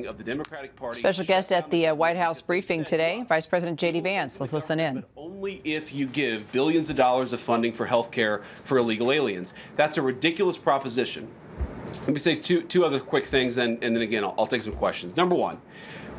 of the Democratic Party. Special guest at the White House briefing today, Vice President JD Vance. Let's listen in. But only if you give billions of dollars of funding for health care for illegal aliens. That's a ridiculous proposition. Let me say two other quick things, and then again, I'll take some questions. Number one,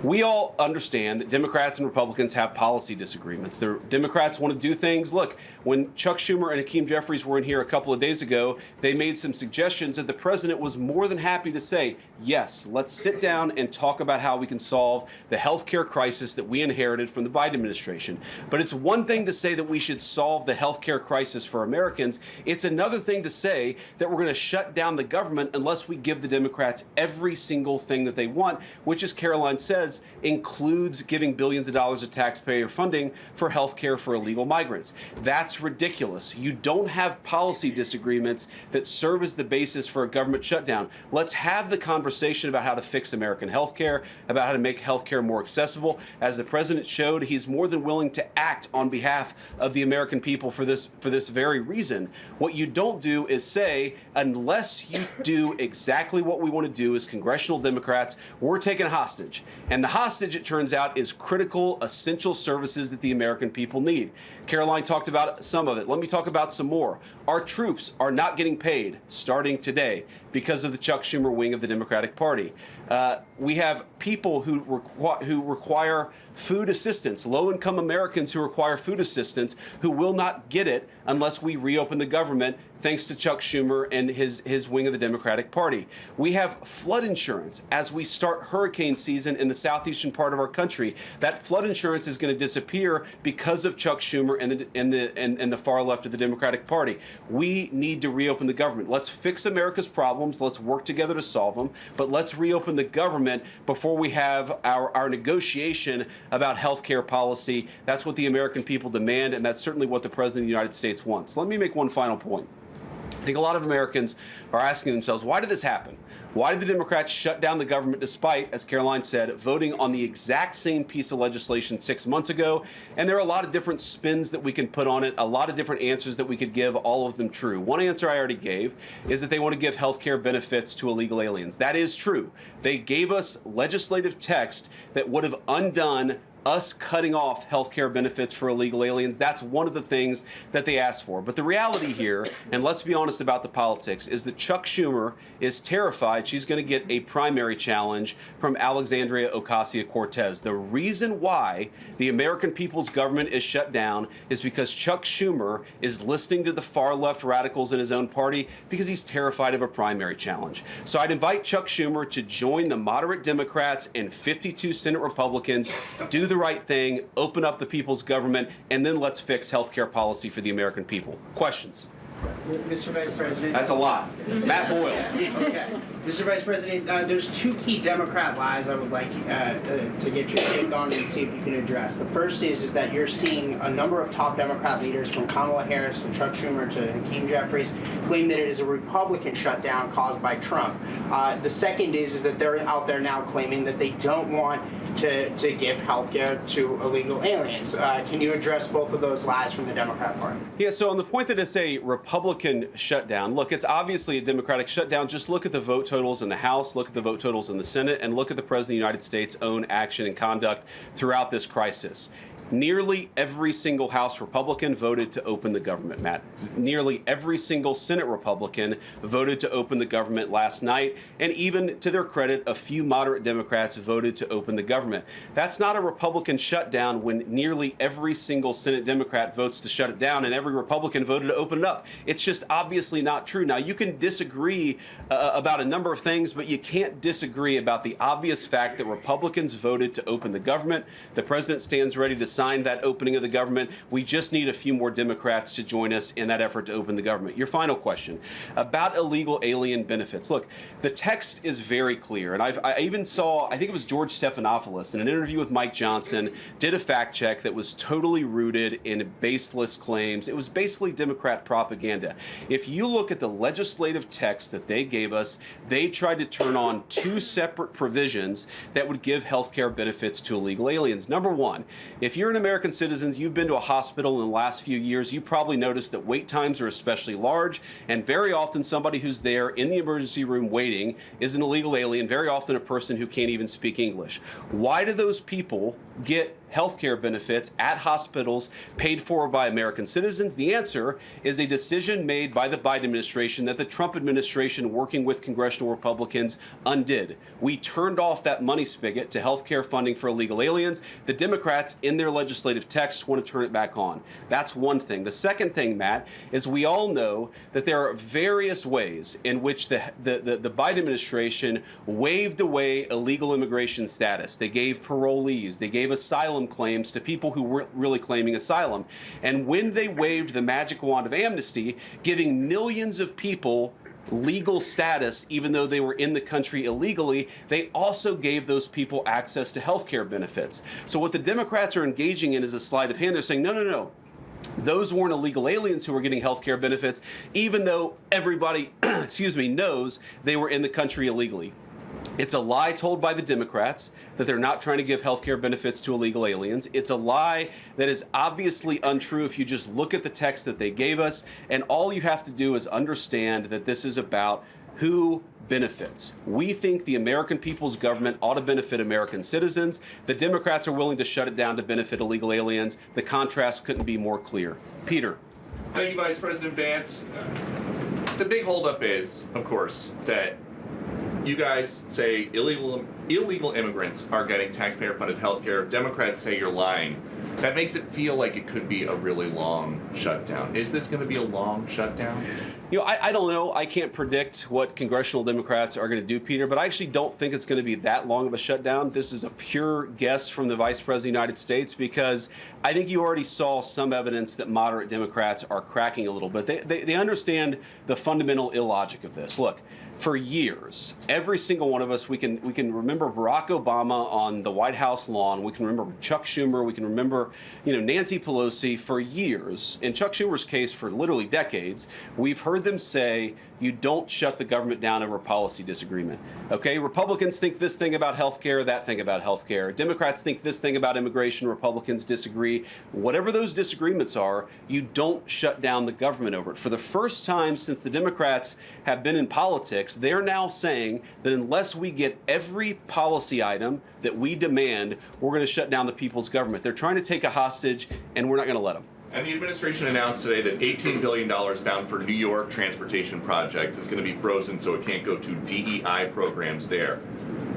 we all understand that Democrats and Republicans have policy disagreements. The Democrats want to do things. Look, when Chuck Schumer and Hakeem Jeffries were in here a couple of days ago, they made some suggestions that the president was more than happy to say, yes, let's sit down and talk about how we can solve the health care crisis that we inherited from the Biden administration. But it's one thing to say that we should solve the health care crisis for Americans. It's another thing to say that we're going to shut down the government unless we give the Democrats every single thing that they want, which, as Caroline says, includes giving billions of dollars of taxpayer funding for health care for illegal migrants. That's ridiculous. You don't have policy disagreements that serve as the basis for a government shutdown. Let's have the conversation about how to fix American health care, about how to make health care more accessible. As the president showed, he's more than willing to act on behalf of the American people for this very reason. What you don't do is say, unless you do exactly what we want to do as congressional Democrats, we're taken hostage. And the hostage, it turns out, is critical, essential services that the American people need. Caroline talked about some of it. Let me talk about some more. Our troops are not getting paid starting today because of the Chuck Schumer wing of the Democratic Party. We have people who require food assistance, low-income Americans who require food assistance, who will not get it unless we reopen the government, thanks to Chuck Schumer and his wing of the Democratic Party. We have flood insurance as we start hurricane season in the southeastern part of our country. That flood insurance is going to disappear because of Chuck Schumer and the far left of the Democratic Party. We need to reopen the government. Let's fix America's problems. Let's work together to solve them. But let's reopen the government before we have our negotiation about health care policy. That's what the American people demand, and that's certainly what the President of the United States wants. Let me make one final point. I think a lot of Americans are asking themselves, why did this happen? Why did the Democrats shut down the government despite, as Caroline said, voting on the exact same piece of legislation 6 months ago? And there are a lot of different spins that we can put on it, a lot of different answers that we could give, all of them true. One answer I already gave is that they want to give health care benefits to illegal aliens. That is true. They gave us legislative text that would have undone us cutting off health care benefits for illegal aliens. That's one of the things that they asked for. But the reality here, and let's be honest about the politics, is that Chuck Schumer is terrified she's going to get a primary challenge from Alexandria Ocasio-Cortez. The reason why the American people's government is shut down is because Chuck Schumer is listening to the far left radicals in his own party because he's terrified of a primary challenge. So I'd invite Chuck Schumer to join the moderate Democrats and 52 Senate Republicans, do the right thing, open up the people's government, and then let's fix health care policy for the American people. Questions? Mr. Vice President. That's a lot. Matt Boyle. Okay. Mr. Vice President, there's two key Democrat lies I would like to get your take on and see if you can address. The first is that you're seeing a number of top Democrat leaders, from Kamala Harris to Chuck Schumer to Hakeem Jeffries, claim that it is a Republican shutdown caused by Trump. The second is that they're out there now claiming that they don't want to give health care to illegal aliens. Can you address both of those lies from the Democrat Party? Yeah, so on the point that it's a Republican shutdown, look, it's obviously a Democratic shutdown. Just look at the vote totals in the House, look at the vote totals in the Senate, and look at the President of the United States' own action and conduct throughout this crisis. Nearly every single House Republican voted to open the government, Matt. Nearly every single Senate Republican voted to open the government last night. And even to their credit, a few moderate Democrats voted to open the government. That's not a Republican shutdown when nearly every single Senate Democrat votes to shut it down and every Republican voted to open it up. It's just obviously not true. Now, you can disagree about a number of things, but you can't disagree about the obvious fact that Republicans voted to open the government. The president stands ready to sign that opening of the government. We just need a few more Democrats to join us in that effort to open the government. Your final question about illegal alien benefits. Look, the text is very clear, and I even saw, I think it was George Stephanopoulos in an interview with Mike Johnson, did a fact check that was totally rooted in baseless claims. It was basically Democrat propaganda. If you look at the legislative text that they gave us, they tried to turn on two separate provisions that would give health care benefits to illegal aliens. Number one, if you're you're an American citizen, you've been to a hospital in the last few years, you probably noticed that wait times are especially large, and very often somebody who's there in the emergency room waiting is an illegal alien, very often a person who can't even speak English. Why do those people get health care benefits at hospitals paid for by American citizens? The answer is a decision made by the Biden administration that the Trump administration, working with congressional Republicans, undid. We turned off that money spigot to health care funding for illegal aliens. The Democrats, in their legislative text, want to turn it back on. That's one thing. The second thing, Matt, is we all know that there are various ways in which the Biden administration waived away illegal immigration status. They gave parolees, they gave asylum claims to people who weren't really claiming asylum. And when they waved the magic wand of amnesty, giving millions of people legal status, even though they were in the country illegally, they also gave those people access to health care benefits. So what the Democrats are engaging in is a sleight of hand. They're saying, no, no, no. Those weren't illegal aliens who were getting health care benefits, even though everybody, knows they were in the country illegally. It's a lie told by the Democrats that they're not trying to give health care benefits to illegal aliens. It's a lie that is obviously untrue if you just look at the text that they gave us. And all you have to do is understand that this is about who benefits. We think the American people's government ought to benefit American citizens. The Democrats are willing to shut it down to benefit illegal aliens. The contrast couldn't be more clear. Peter. Thank you, Vice President Vance. The big holdup is, of course, that you guys say illegal immigrants are getting taxpayer-funded health care. Democrats say you're lying. That makes it feel like it could be a really long shutdown. Is this going to be a long shutdown? I don't know. I can't predict what congressional Democrats are going to do, Peter, but I actually don't think it's going to be that long of a shutdown. This is a pure guess from the Vice President of the United States because I think you already saw some evidence that moderate Democrats are cracking a little bit. They understand the fundamental illogic of this. Look, for years, every single one of us, we can remember Barack Obama on the White House lawn. We can remember Chuck Schumer. We can remember, Nancy Pelosi for years. In Chuck Schumer's case, for literally decades, we've heard them say you don't shut the government down over policy disagreement. Okay, Republicans think this thing about health care, that thing about health care. Democrats think this thing about immigration. Republicans disagree. Whatever those disagreements are, you don't shut down the government over it. For the first time since the Democrats have been in politics, they're now saying that unless we get every policy item that we demand, we're going to shut down the people's government. They're trying to take a hostage, and we're not going to let them. And the administration announced today that $18 billion bound for New York transportation projects is going to be frozen so it can't go to DEI programs there.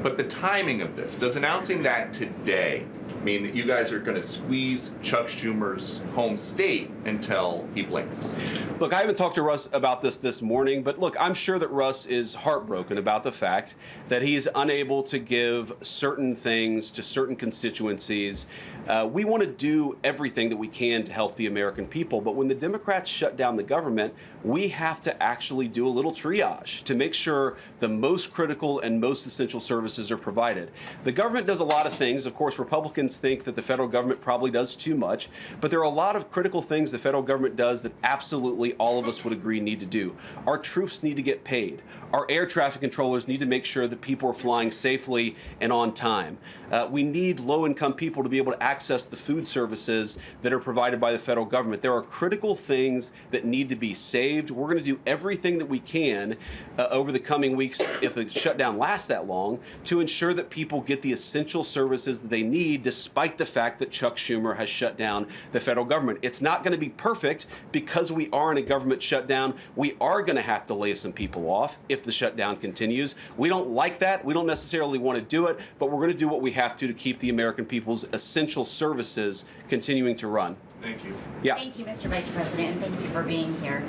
But the timing of this, does announcing that today mean that you guys are going to squeeze Chuck Schumer's home state until he blinks? Look, I haven't talked to Russ about this morning, but look, I'm sure that Russ is heartbroken about the fact that he's unable to give certain things to certain constituencies. We want to do everything that we can to help the American people, but when the Democrats shut down the government, we have to actually do a little triage to make sure the most critical and most essential services are provided. The government does a lot of things. Of course, Republicans think that the federal government probably does too much, but there are a lot of critical things the federal government does that absolutely all of us would agree need to do. Our troops need to get paid. Our air traffic controllers need to make sure that people are flying safely and on time. We need low-income people to be able to access the food services that are provided by the federal government. There are critical things that need to be saved. We're going to do everything that we can over the coming weeks, if the shutdown lasts that long, to ensure that people get the essential services that they need, despite the fact that Chuck Schumer has shut down the federal government. It's not going to be perfect because we are in a government shutdown. We are going to have to lay some people off if the shutdown continues. We don't like that. We don't necessarily want to do it, but we're going to do what we have to keep the American people's essential services continuing to run. Thank you. Yeah. Thank you, Mr. Vice President, and thank you for being here.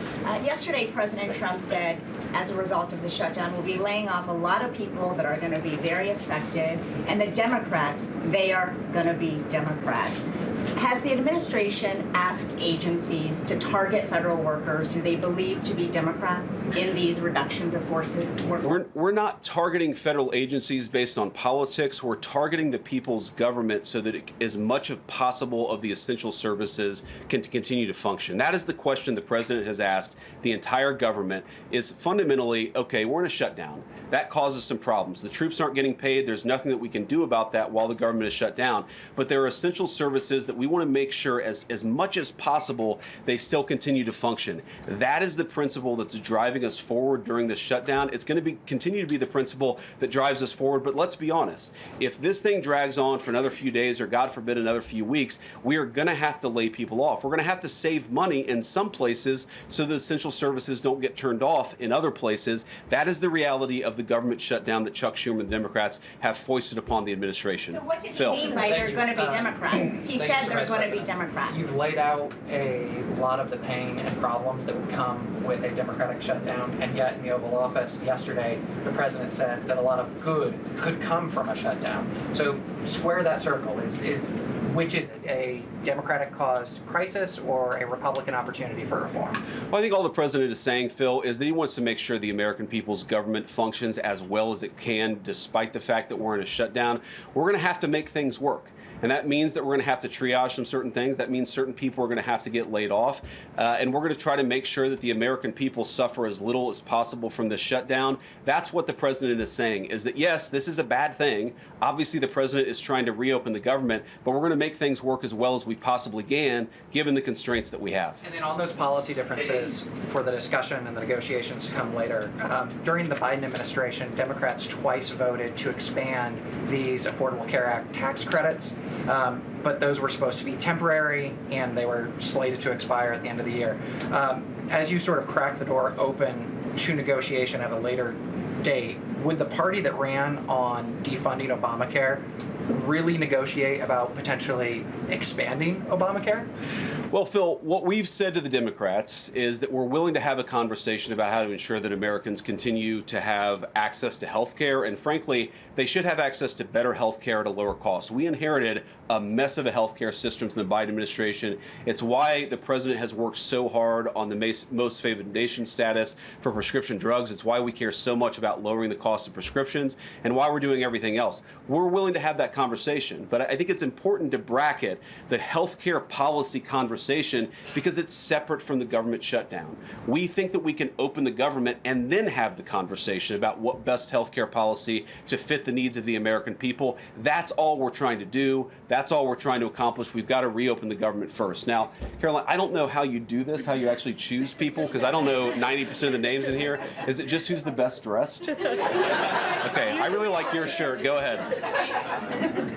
Yesterday, President Trump said, as a result of the shutdown, we'll be laying off a lot of people that are going to be very affected, and the Democrats, they are going to be Democrats. Has the administration asked agencies to target federal workers who they believe to be Democrats in these reductions of forces? We're not targeting federal agencies based on politics. We're targeting the people's government so that as much as possible of the essential services can continue to function. That is the question the president has asked the entire government, is fundamentally, okay, we're in a shutdown. That causes some problems. The troops aren't getting paid. There's nothing that we can do about that while the government is shut down. But there are essential services that we want to make sure as much as possible they still continue to function. That is the principle that's driving us forward during this shutdown. It's going to continue to be the principle that drives us forward. But let's be honest, if this thing drags on for another few days or God forbid another few weeks, we are going to have to lay people off. We're going to have to save money in some places so the essential services don't get turned off in other places. That is the reality of the government shutdown that Chuck Schumer and the Democrats have foisted upon the administration. So what did Phil. he mean by they're going to be Democrats? He said they're going to be Democrats. You've laid out a lot of the pain and problems that would come with a Democratic shutdown, and yet in the Oval Office yesterday, the president said that a lot of good could come from a shutdown. So square that circle. Which is it, a Democratic-caused crisis or a Republican opportunity for reform? Well, I think all the president is saying, Phil, is that he wants to make sure the American people's government functions as well as it can, despite the fact that we're in a shutdown. We're going to have to make things work. And that means that we're going to have to triage some certain things. That means certain people are going to have to get laid off. And we're going to try to make sure that the American people suffer as little as possible from this shutdown. That's what the president is saying, is that, yes, this is a bad thing. Obviously, the president is trying to reopen the government, but we're going to make things work as well as we possibly can, given the constraints that we have. And then on those policy differences for the discussion and the negotiations to come later, during the Biden administration, Democrats twice voted to expand these Affordable Care Act tax credits. But those were supposed to be temporary, and they were slated to expire at the end of the year. As you sort of crack the door open to negotiation at a later date, would the party that ran on defunding Obamacare really negotiate about potentially expanding Obamacare? Well, Phil, what we've said to the Democrats is that we're willing to have a conversation about how to ensure that Americans continue to have access to health care. And frankly, they should have access to better health care at a lower cost. We inherited a mess of a health care system from the Biden administration. It's why the president has worked so hard on the most favored nation status for prescription drugs. It's why we care so much about lowering the cost of prescriptions and why we're doing everything else. We're willing to have that conversation, but I think it's important to bracket the health care policy conversation because it's separate from the government shutdown. We think that we can open the government and then have the conversation about what best health care policy to fit the needs of the American people. That's all we're trying to do. That's all we're trying to accomplish. We've got to reopen the government first. Now, Caroline, I don't know how you do this, how you actually choose people, because I don't know 90% of the names in here. Is it just who's the best dressed? Okay, I really like your shirt. Go ahead.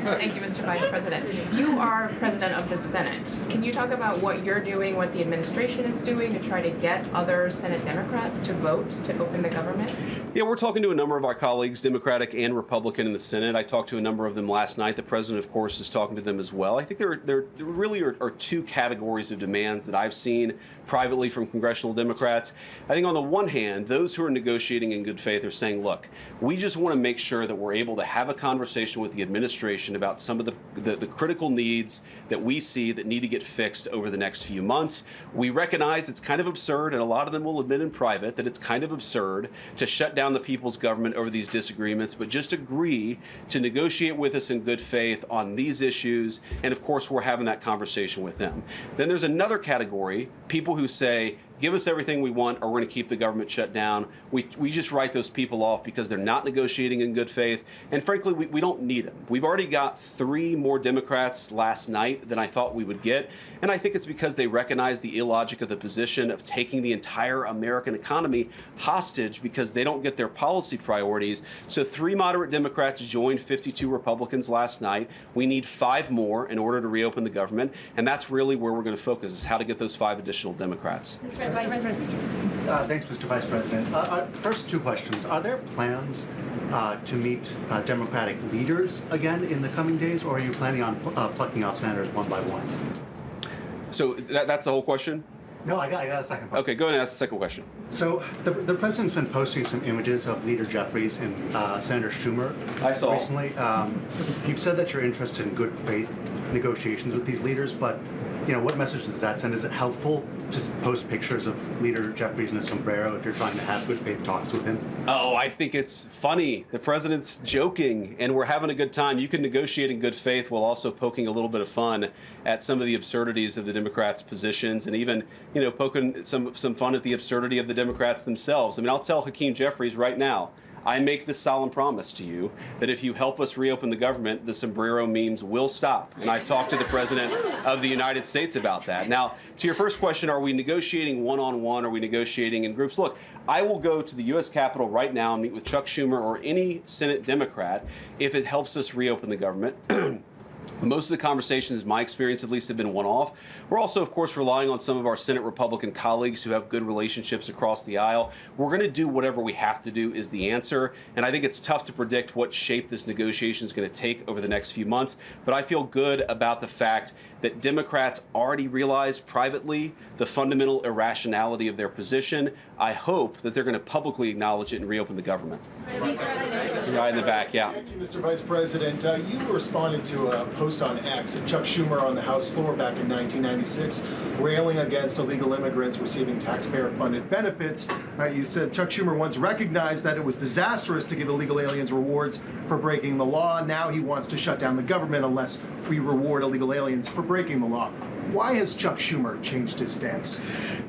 Thank you, Mr. Vice President. You are president of the Senate. Can you talk about what you're doing, what the administration is doing to try to get other Senate Democrats to vote to open the government? Yeah, we're talking to a number of our colleagues, Democratic and Republican in the Senate. I talked to a number of them last night. The president, of course, is talking to them as well. I think there really are two categories of demands that I've seen privately from congressional Democrats. I think on the one hand, those who are negotiating in good faith are saying, look, we just want to make sure that we're able to have a conversation with the administration about some of the critical needs that we see that need to get fixed over the next few months. We recognize it's kind of absurd, and a lot of them will admit in private that it's kind of absurd to shut down the people's government over these disagreements, but just agree to negotiate with us in good faith on these issues, and of course we're having that conversation with them. Then there's another category, people who say, give us everything we want or we're going to keep the government shut down. We just write those people off because they're not negotiating in good faith. And frankly, we don't need them. We've already got 3 more Democrats last night than I thought we would get. And I think it's because they recognize the illogic of the position of taking the entire American economy hostage because they don't get their policy priorities. So 3 moderate Democrats joined 52 Republicans last night. We need 5 more in order to reopen the government. And that's really where we're going to focus, is how to get those 5 additional Democrats. Thanks, Mr. Vice President. First, 2 questions. Are there plans to meet Democratic leaders again in the coming days, or are you planning on plucking off senators one by one? So that's the whole question? No, I got a second part. Okay, go ahead and ask the second question. So the president's been posting some images of Leader Jeffries and Senator Schumer I saw. recently. You've said that you're interested in good faith negotiations with these leaders, but what message does that send? Is it helpful just post pictures of Leader Jeffries in a sombrero if you're trying to have good faith talks with him? Oh, I think it's funny. The president's joking, and we're having a good time. You can negotiate in good faith while also poking a little bit of fun at some of the absurdities of the Democrats' positions, and even, poking some fun at the absurdity of the Democrats themselves. I mean, I'll tell Hakeem Jeffries right now, I make this solemn promise to you that if you help us reopen the government, the sombrero memes will stop. And I've talked to the President of the United States about that. Now, to your first question, are we negotiating one-on-one? Are we negotiating in groups? Look, I will go to the U.S. Capitol right now and meet with Chuck Schumer or any Senate Democrat if it helps us reopen the government. Most of the conversations, in my experience at least, have been one-off. We're also, of course, relying on some of our Senate Republican colleagues who have good relationships across the aisle. We're going to do whatever we have to do is the answer. And I think it's tough to predict what shape this negotiation is going to take over the next few months. But I feel good about the fact that Democrats already realize privately the fundamental irrationality of their position. I hope that they're going to publicly acknowledge it and reopen the government. Right in the back, yeah. Thank you, Mr. Vice President. You responded to a post on X of Chuck Schumer on the House floor back in 1996, railing against illegal immigrants receiving taxpayer-funded benefits. You said Chuck Schumer once recognized that it was disastrous to give illegal aliens rewards for breaking the law. Now he wants to shut down the government unless we reward illegal aliens for breaking the law. Why has Chuck Schumer changed his stance?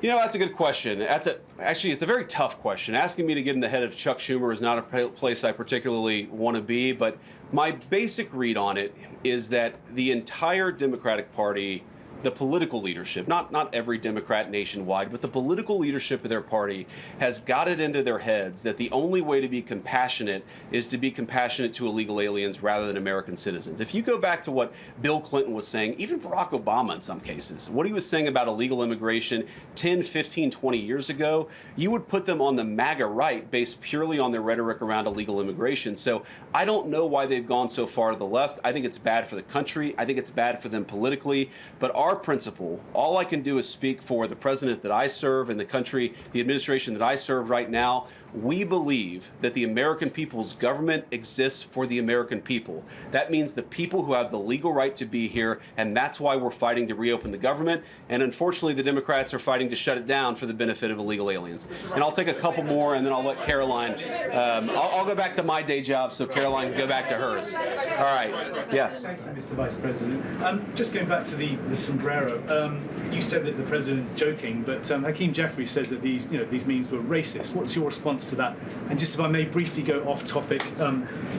You know, that's a good question. Actually, it's a very tough question. Asking me to get in the head of Chuck Schumer is not a place I particularly want to be, but my basic read on it is that the entire Democratic Party, the political leadership, not every Democrat nationwide, but the political leadership of their party has got it into their heads that the only way to be compassionate is to be compassionate to illegal aliens rather than American citizens. If you go back to what Bill Clinton was saying, even Barack Obama in some cases, what he was saying about illegal immigration 10, 15, 20 years ago, you would put them on the MAGA right based purely on their rhetoric around illegal immigration. So I don't know why they've gone so far to the left. I think it's bad for the country. I think it's bad for them politically. But our principle, all I can do is speak for the president that I serve and the country, the administration that I serve right now. We believe that the American people's government exists for the American people. That means the people who have the legal right to be here, and that's why we're fighting to reopen the government. And unfortunately, the Democrats are fighting to shut it down for the benefit of illegal aliens. And I'll take a couple more, and then I'll let Caroline. I'll go back to my day job so Caroline can go back to hers. All right. Yes. Thank you, Mr. Vice President. Just going back to the sombrero, you said that the president's joking, but Hakeem Jeffries says that these memes were racist. What's your response to that? And just if I may briefly go off topic,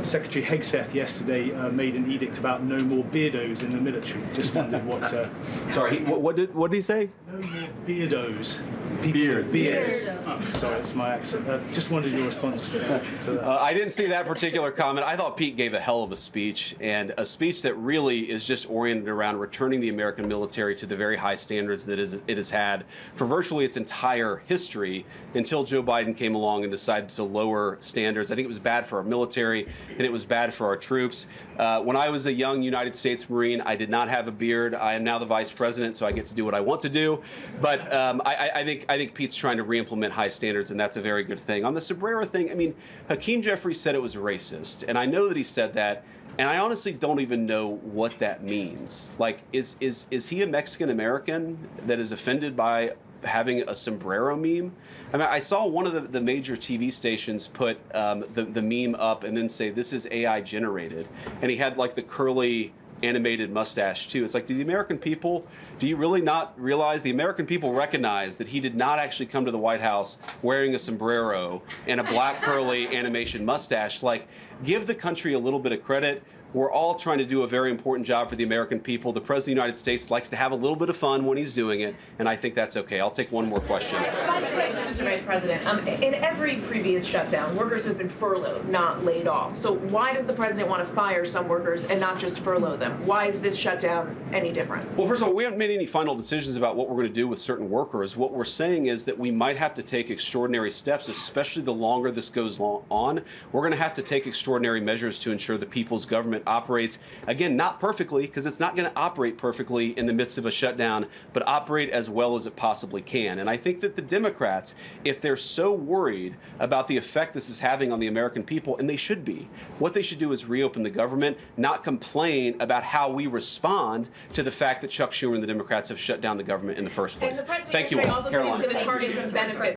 Secretary Hegseth yesterday made an edict about no more beardos in the military. Just wondered what. Sorry, what did he say? No more beardos. Beards. Oh, sorry, it's my accent. Just wondered your response to that. I didn't see that particular comment. I thought Pete gave a hell of a speech, and a speech that really is just oriented around returning the American military to the very high standards that it has had for virtually its entire history until Joe Biden came along and decided to lower standards. I think it was bad for our military, and it was bad for our troops. When I was a young United States Marine, I did not have a beard. I am now the vice president, so I get to do what I want to do. But I think Pete's trying to re-implement high standards, and that's a very good thing. On the sombrero thing, I mean, Hakeem Jeffries said it was racist, and I know that he said that, and I honestly don't even know what that means. Like, is he a Mexican American that is offended by having a sombrero meme? I mean, I saw one of the major TV stations put the meme up and then say, this is AI generated, and he had like the curly animated mustache too. It's like, do you really not realize the American people recognize that he did not actually come to the White House wearing a sombrero and a black curly animation mustache? Like, give the country a little bit of credit. We're all trying to do a very important job for the American people. The President of the United States likes to have a little bit of fun when he's doing it, and I think that's okay. I'll take one more question. Mr. Vice President, in every previous shutdown, workers have been furloughed, not laid off. So why does the president want to fire some workers and not just furlough them? Why is this shutdown any different? Well, first of all, we haven't made any final decisions about what we're going to do with certain workers. What we're saying is that we might have to take extraordinary steps, especially the longer this goes on. We're going to have to take extraordinary measures to ensure the people's government operates, again, not perfectly, because it's not going to operate perfectly in the midst of a shutdown, but operate as well as it possibly can. And I think that the Democrats, if they're so worried about the effect this is having on the American people, and they should be, what they should do is reopen the government, not complain about how we respond to the fact that Chuck Schumer and the Democrats have shut down the government in the first place. And the president Thank you all. also Caroline. says he's going to target some benefits.